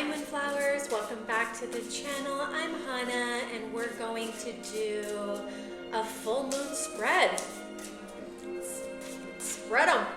Moonflowers, welcome back to the channel. I'm Hannah and we're going to do a full moon spread. Spread them.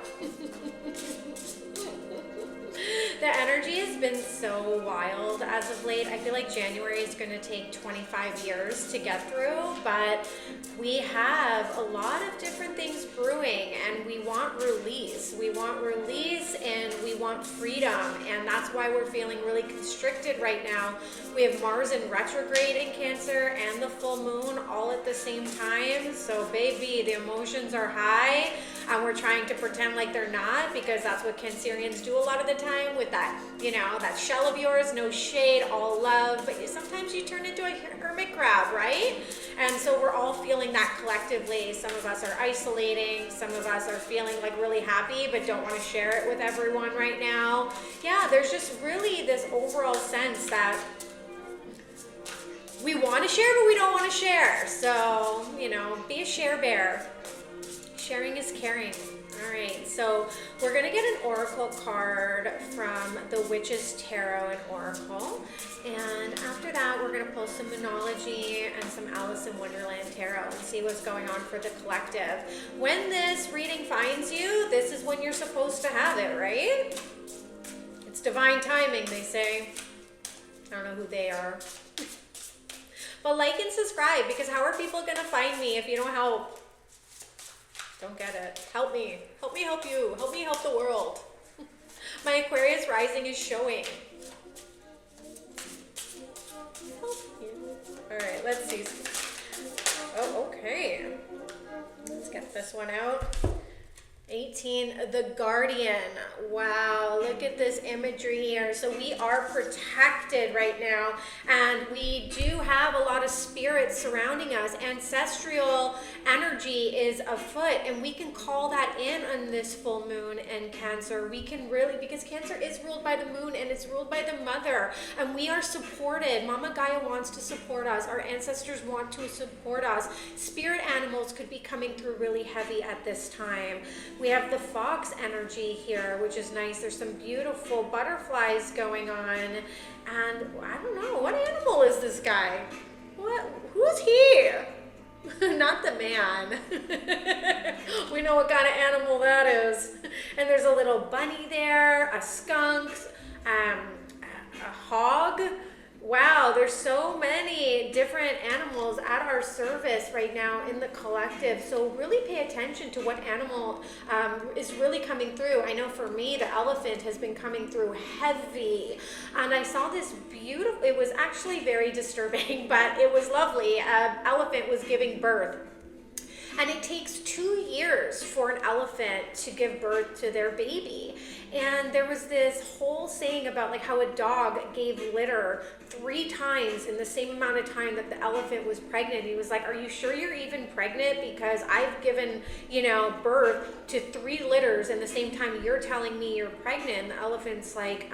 The energy has been so wild as of late. I feel like January is going to take 25 years to get through, but we have a lot of different things brewing and we want release. We want release and we want freedom, and that's why we're feeling really constricted right now. We have Mars in retrograde in Cancer and the full moon all at the same time. So baby, the emotions are high and we're trying to pretend like they're not, because that's what Cancerians do a lot of the time with that, that shell of yours, no shade, all love, but sometimes you turn into a hermit crab, right? And so we're all feeling that collectively. Some of us are isolating, some of us are feeling like really happy but don't want to share it with everyone right now. Yeah, there's just really this overall sense that we want to share but we don't want to share. So, be a share bear. Sharing is caring. All right, so we're going to get an oracle card from the Witch's Tarot and Oracle. And after that, we're going to pull some Moonology and some Alice in Wonderland Tarot and see what's going on for the collective. When this reading finds you, this is when you're supposed to have it, right? It's divine timing, they say. I don't know who they are. But like and subscribe, because how are people going to find me if you don't help? Don't get it. Help me. Help me help you. Help me help the world. My Aquarius rising is showing. All right, let's see. Oh, okay. Let's get this one out. 18, the Guardian. Wow, look at this imagery here. So we are protected right now, and we do have a lot of spirits surrounding us. Ancestral energy is afoot, and we can call that in on this full moon and Cancer. We can really, because Cancer is ruled by the moon and it's ruled by the mother, and we are supported. Mama Gaia wants to support us. Our ancestors want to support us. Spirit animals could be coming through really heavy at this time. We have the fox energy here, which is nice. There's some beautiful butterflies going on. And I don't know, what animal is this guy? Who's he? Not the man. We know what kind of animal that is. And there's a little bunny there, a skunk, a hog. Wow, there's so many different animals at our service right now in the collective. So really pay attention to what animal is really coming through. I know for me, the elephant has been coming through heavy. And I saw this beautiful, it was actually very disturbing, but it was lovely. Elephant was giving birth. And it takes 2 years for an elephant to give birth to their baby. And there was this whole saying about like how a dog gave litter 3 times in the same amount of time that the elephant was pregnant. He was like, are you sure you're even pregnant? Because I've given, birth to 3 litters in the same time you're telling me you're pregnant. And the elephant's like,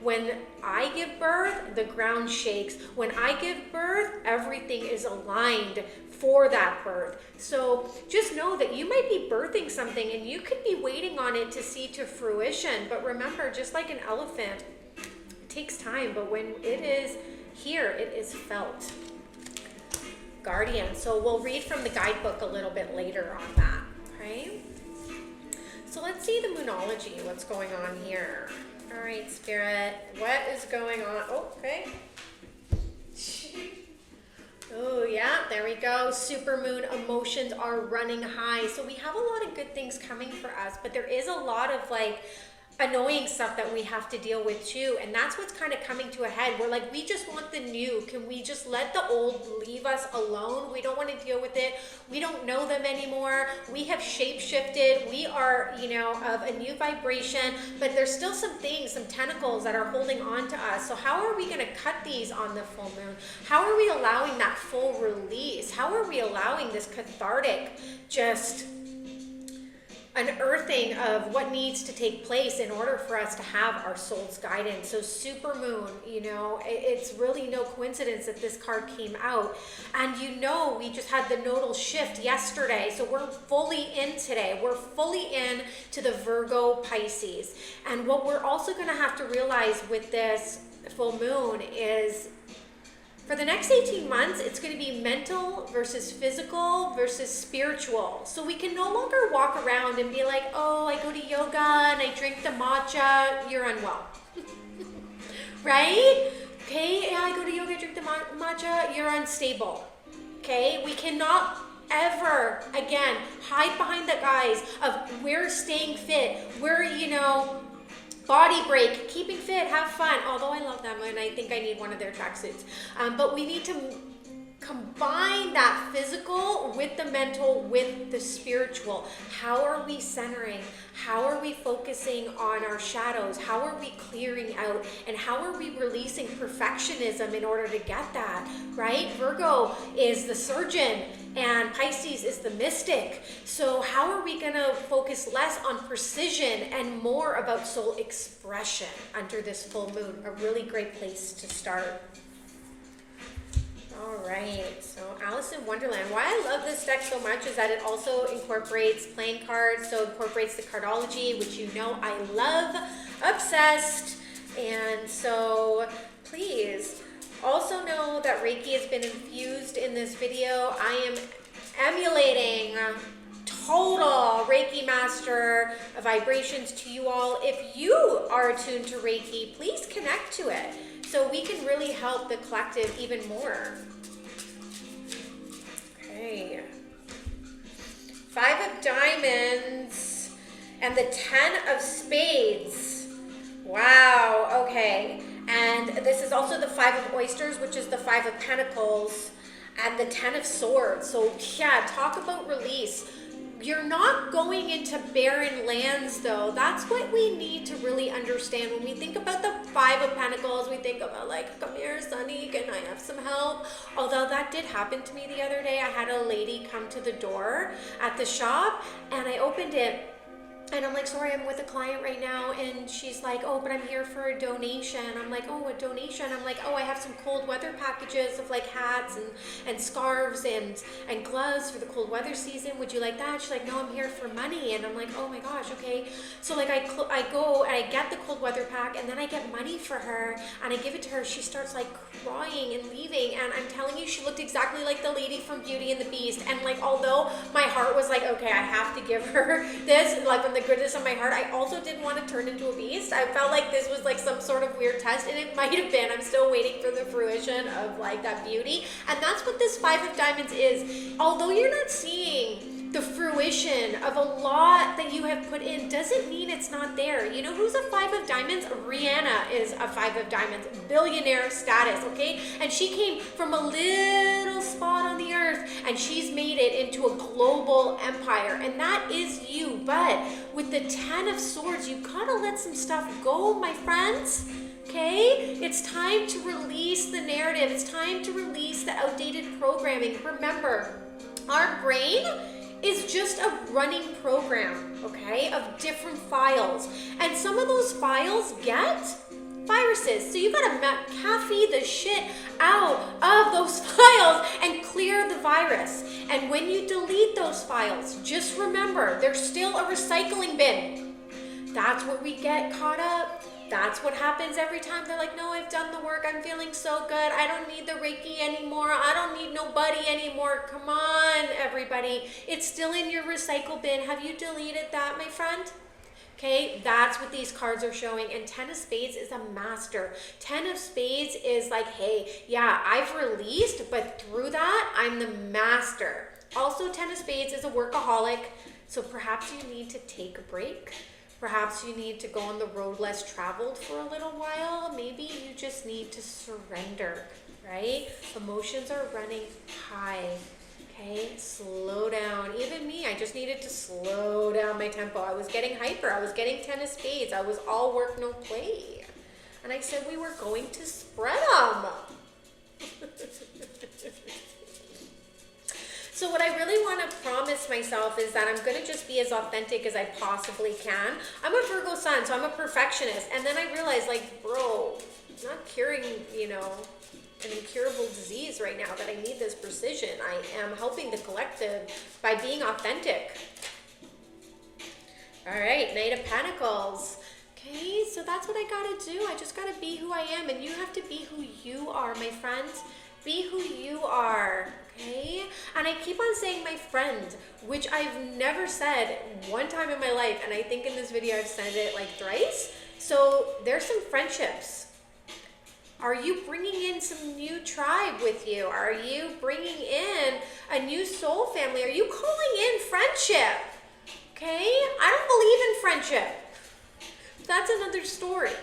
when I give birth, the ground shakes. When I give birth, everything is aligned for that birth. So just know that you might be birthing something and you could be waiting on it to see to fruition. But remember, just like an elephant, it takes time, but when it is here, it is felt. Guardian. So we'll read from the guidebook a little bit later on that, okay? So let's see the Moonology, what's going on here. All right, Spirit, what is going on? Oh, okay. Oh yeah, there we go. Supermoon emotions are running high. So we have a lot of good things coming for us, but there is a lot of like annoying stuff that we have to deal with too, and that's what's kind of coming to a head. We're like, we just want the new. Can we just let the old leave us alone? We don't want to deal with it. We don't know them anymore. We have shape-shifted. We are, of a new vibration, but there's still some things, some tentacles that are holding on to us. So how are we going to cut these on the full moon? How are we allowing that full release? How are we allowing this cathartic just unearthing of what needs to take place in order for us to have our soul's guidance? So supermoon, it's really no coincidence that this card came out. And we just had the nodal shift yesterday. So we're fully in today. We're fully in to the Virgo Pisces. And what we're also going to have to realize with this full moon is, for the next 18 months, it's going to be mental versus physical versus spiritual. So we can no longer walk around and be like, oh, I go to yoga and I drink the matcha, you're unwell. Right? Okay, yeah, I go to yoga, drink the matcha, you're unstable. Okay, we cannot ever, again, hide behind the guise of we're staying fit, we're, body break, keeping fit, have fun. Although I love them and I think I need one of their tracksuits. But we need to combine that physical with the mental, with the spiritual. How are we centering? How are we focusing on our shadows? How are we clearing out? And how are we releasing perfectionism in order to get that, right? Virgo is the surgeon and Pisces is the mystic. So how are we going to focus less on precision and more about soul expression under this full moon? A really great place to start. All right, so Alice in Wonderland. Why I love this deck so much is that it also incorporates playing cards, so it incorporates the cardology, which you know I love, obsessed. And so please also know that Reiki has been infused in this video. I am emulating total Reiki master vibrations to you all. If you are attuned to Reiki, please connect to it so we can really help the collective even more. Okay. 5 of Diamonds and the 10 of Spades. Wow, okay. And this is also the 5 of Oysters, which is the 5 of Pentacles, and the 10 of Swords. So yeah, talk about release. You're not going into barren lands though. That's what we need to really understand. When we think about the 5 of Pentacles, we think about like, come here, Sunny, can I have some help? Although that did happen to me the other day. I had a lady come to the door at the shop and I opened it. And I'm like, sorry, I'm with a client right now. And she's like, oh, but I'm here for a donation. I'm like, oh, a donation. I'm like, oh, I have some cold weather packages of like hats and scarves and gloves for the cold weather season. Would you like that? She's like, no, I'm here for money. And I'm like, oh my gosh, okay. So like I go and I get the cold weather pack and then I get money for her and I give it to her. She starts like crying and leaving. And I'm telling you, she looked exactly like the lady from Beauty and the Beast. And like, although my heart was like, okay, I have to give her this, like from the goodness of my heart, I also didn't want to turn into a beast. I felt like this was like some sort of weird test, and it might have been. I'm still waiting for the fruition of like that beauty. And that's what this 5 of Diamonds is. Although you're not seeing the fruition of a lot that you have put in, doesn't mean it's not there. You know who's a 5 of Diamonds? Rihanna is a 5 of Diamonds, billionaire status, okay? And she came from a little spot on the earth and she's made it into a global empire, and that is you. But with the 10 of Swords, you gotta let some stuff go, my friends. Okay? It's time to release the narrative. It's time to release the outdated programming. Remember, our brain is just a running program, okay, of different files. And some of those files get viruses. So you gotta McAfee the shit out of those files and clear the virus. And when you delete those files, just remember, there's still a recycling bin. That's where we get caught up. That's what happens every time. They're like, no, I've done the work. I'm feeling so good. I don't need the Reiki anymore. I don't need nobody anymore. Come on, everybody. It's still in your recycle bin. Have you deleted that, my friend? Okay, that's what these cards are showing. And 10 of Spades is a master. 10 of Spades is like, hey, yeah, I've released, but through that, I'm the master. Also, 10 of Spades is a workaholic. So perhaps you need to take a break. Perhaps you need to go on the road less traveled for a little while. Maybe you just need to surrender, right? Emotions are running high, okay? Slow down. Even me, I just needed to slow down my tempo. I was getting hyper. I was getting 10 of Spades. I was all work, no play. And I said we were going to spread them. So what I really want to promise myself is that I'm going to just be as authentic as I possibly can. I'm a Virgo sun, so I'm a perfectionist. And then I realized, like, bro, I'm not curing, an incurable disease right now, that I need this precision. I am helping the collective by being authentic. All right, Knight of Pentacles. Okay, so that's what I gotta do. I just gotta be who I am, and you have to be who you are, my friends. Be who you are, okay? And I keep on saying my friend, which I've never said one time in my life, and I think in this video I've said it like thrice. So there's some friendships. Are you bringing in some new tribe with you? Are you bringing in a new soul family? Are you calling in friendship? Okay? I don't believe in friendship. That's another story.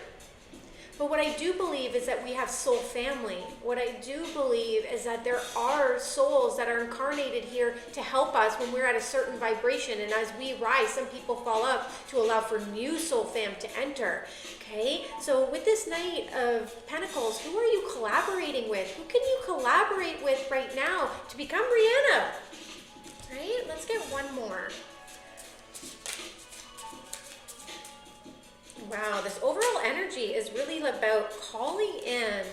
But what I do believe is that we have soul family. What I do believe is that there are souls that are incarnated here to help us when we're at a certain vibration. And as we rise, some people fall up to allow for new soul fam to enter. Okay? So with this Knight of Pentacles, who are you collaborating with? Who can you collaborate with right now to become Rihanna? Right? Let's get one more. Wow, this overall energy is really about calling in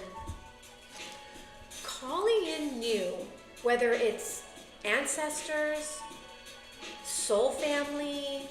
new, whether it's ancestors, soul family,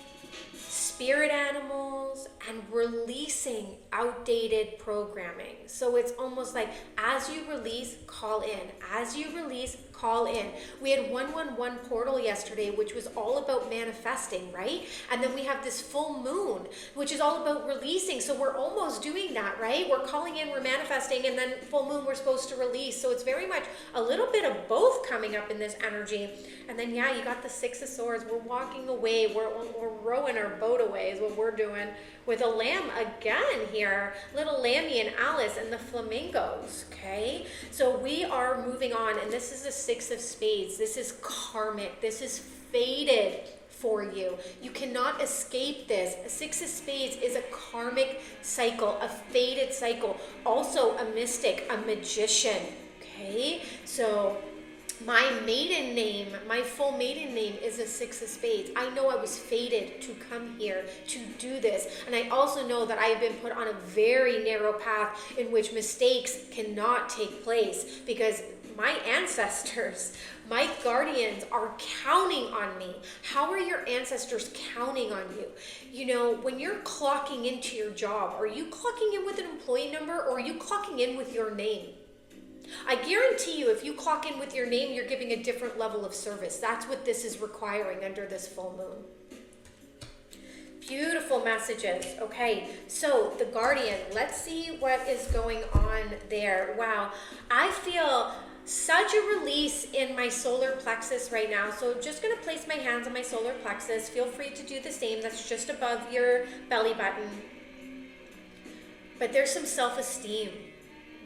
spirit animals, and releasing outdated programming. So it's almost like as you release, call in. As you release, call in. We had 111 portal yesterday, which was all about manifesting, right? And then we have this full moon, which is all about releasing. So we're almost doing that, right? We're calling in, we're manifesting, and then full moon, we're supposed to release. So it's very much a little bit of both coming up in this energy. And then, yeah, you got the Six of Swords. We're walking away. We're rowing our boat away is what we're doing with a lamb again here. Little Lammy and Alice and the flamingos, okay? So we are moving on, and this is the Six of Spades. This is karmic. This is fated for you. You cannot escape this. A Six of Spades is a karmic cycle, a fated cycle. Also a mystic, a magician, okay? So my maiden name, my full maiden name is a Six of Spades. I know I was fated to come here to do this. And I also know that I have been put on a very narrow path in which mistakes cannot take place because my ancestors, my guardians are counting on me. How are your ancestors counting on you? You know, when you're clocking into your job, are you clocking in with an employee number or are you clocking in with your name? I guarantee you, if you clock in with your name, you're giving a different level of service. That's what this is requiring under this full moon. Beautiful messages. Okay, so the Guardian, let's see what is going on there. Wow, I feel such a release in my solar plexus right now. So just going to place my hands on my solar plexus. Feel free to do the same. That's just above your belly button. But there's some self-esteem,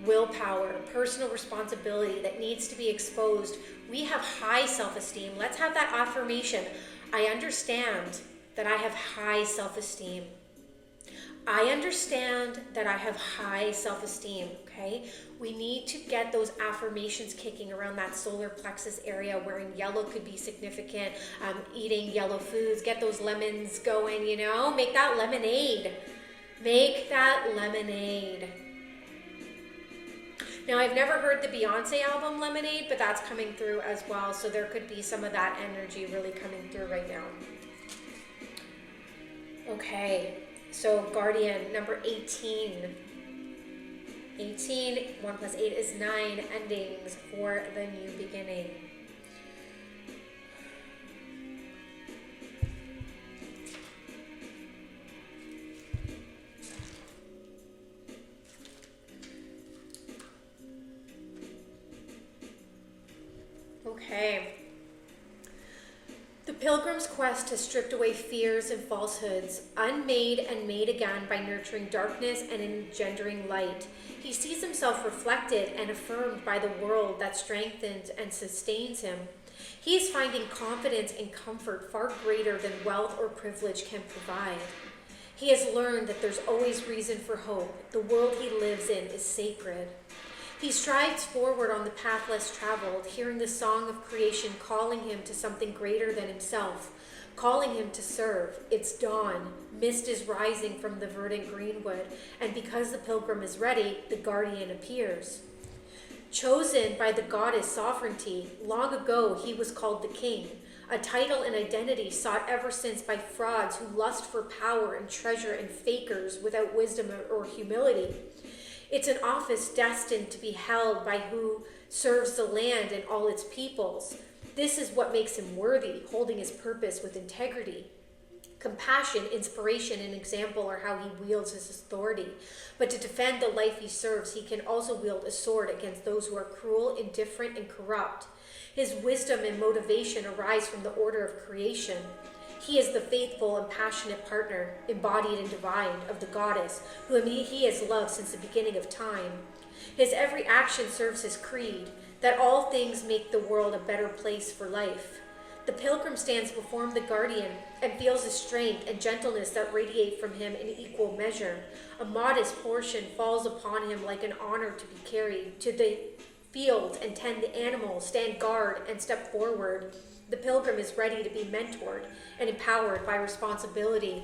willpower, personal responsibility that needs to be exposed. We have high self-esteem. Let's have that affirmation. I understand that I have high self-esteem. I understand that I have high self-esteem, okay? We need to get those affirmations kicking around that solar plexus area. Wearing yellow could be significant. Eating yellow foods, get those lemons going, you know? Make that lemonade. Make that lemonade. Now, I've never heard the Beyonce album Lemonade, but that's coming through as well. So there could be some of that energy really coming through right now. Okay, so Guardian, number 18. 18, 1 plus 8 is 9 endings for the new beginning. Okay. The pilgrim's quest has stripped away fears and falsehoods, unmade and made again by nurturing darkness and engendering light. He sees himself reflected and affirmed by the world that strengthens and sustains him. He is finding confidence and comfort far greater than wealth or privilege can provide. He has learned that there's always reason for hope. The world he lives in is sacred. He strides forward on the path less traveled, hearing the song of creation calling him to something greater than himself, calling him to serve. It's dawn. Mist is rising from the verdant greenwood, and because the pilgrim is ready, the guardian appears. Chosen by the goddess sovereignty, long ago he was called the king, a title and identity sought ever since by frauds who lust for power and treasure and fakers without wisdom or humility. It's an office destined to be held by who serves the land and all its peoples. This is what makes him worthy, holding his purpose with integrity. Compassion, inspiration, and example are how he wields his authority. But to defend the life he serves, he can also wield a sword against those who are cruel, indifferent, and corrupt. His wisdom and motivation arise from the order of creation. He is the faithful and passionate partner, embodied and divine, of the goddess, whom he has loved since the beginning of time. His every action serves his creed, that all things make the world a better place for life. The pilgrim stands before the guardian and feels the strength and gentleness that radiate from him in equal measure. A modest portion falls upon him like an honor to be carried to the field and tend the animals, stand guard and step forward. The pilgrim is ready to be mentored and empowered by responsibility.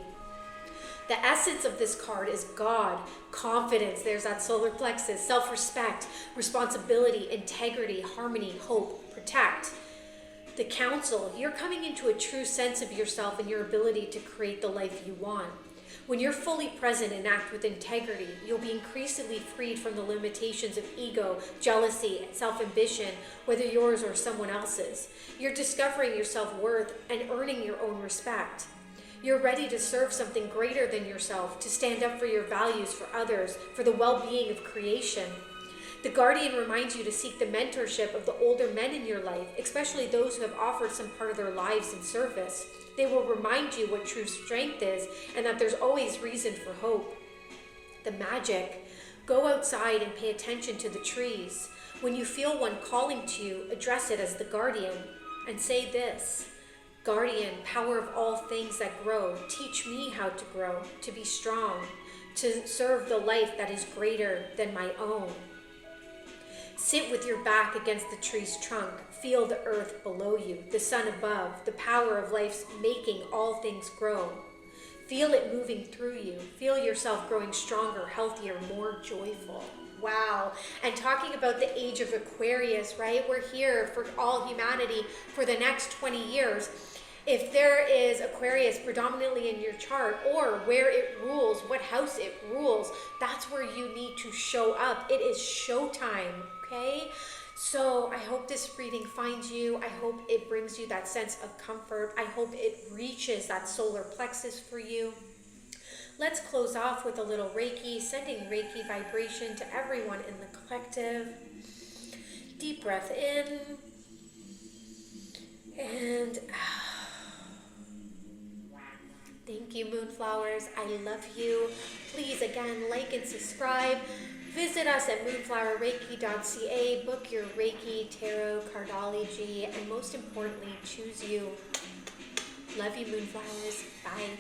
The essence of this card is God, confidence, there's that solar plexus, self-respect, responsibility, integrity, harmony, hope, protect. The counsel, you're coming into a true sense of yourself and your ability to create the life you want. When you're fully present and act with integrity, you'll be increasingly freed from the limitations of ego, jealousy, and self-ambition, whether yours or someone else's. You're discovering your self-worth and earning your own respect. You're ready to serve something greater than yourself, to stand up for your values, for others, for the well-being of creation. The guardian reminds you to seek the mentorship of the older men in your life, especially those who have offered some part of their lives in service. They will remind you what true strength is and that there's always reason for hope. The magic. Go outside and pay attention to the trees. When you feel one calling to you, address it as the guardian and say this: Guardian, power of all things that grow, teach me how to grow, to be strong, to serve the life that is greater than my own. Sit with your back against the tree's trunk. Feel the earth below you, the sun above, the power of life's making all things grow. Feel it moving through you. Feel yourself growing stronger, healthier, more joyful. Wow. And talking about the age of Aquarius, right? We're here for all humanity for the next 20 years. If there is Aquarius predominantly in your chart, or where it rules, what house it rules, that's where you need to show up. It is showtime, okay? So I hope this reading finds you. I hope it brings you that sense of comfort. I hope it reaches that solar plexus for you. Let's close off with a little Reiki, sending Reiki vibration to everyone in the collective. Deep breath in and out. Thank you, Moonflowers. I love you. Please, again, like and subscribe. Visit us at moonflowerreiki.ca. Book your Reiki, Tarot, Cardology, and most importantly, choose you. Love you, Moonflowers. Bye.